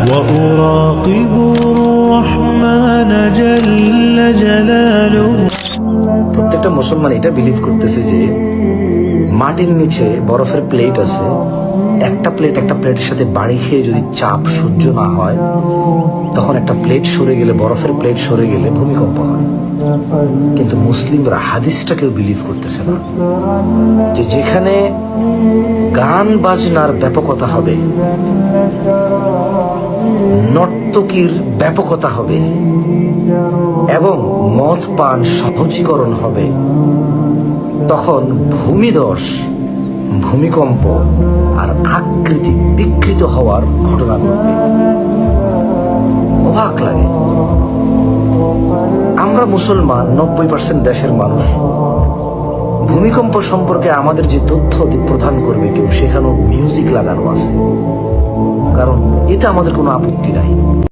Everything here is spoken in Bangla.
وأراقب الرحمن جل جلاله। প্রত্যেকটা মুসলমান এটা বিলিভ করতেছে যে মাটির নিচে বরফের প্লেট আছে, একটা প্লেটের সাথে বাড়ি খেয়ে যদি চাপ সহ্য না হয়, তখন একটা প্লেট সরে গেলে, বরফের প্লেট সরে গেলে ভূমিকম্প হয়। কিন্তু মুসলিমরা হাদিসটাকেও বিলিভ করতেছে না, যে যেখানে গান বাজনার ব্যাপকতা হবে, নর্তকীর ব্যাপকতা হবে এবং মদ পান সহজীকরণ হবে, তখন ভূমিধস, ভূমিকম্প আর আকৃতি বিকৃত হওয়ার ঘটনা ঘটবে। অবাক লাগে। আমরা মুসলমান 90% দেশের মানুষ, ভূমিকম্প সম্পর্কে আমাদের যে তথ্য প্রদান করবে কেউ, সেখানেও মিউজিক লাগানো আছে, কারণ এতে আমাদের কোনো আপত্তি নাই।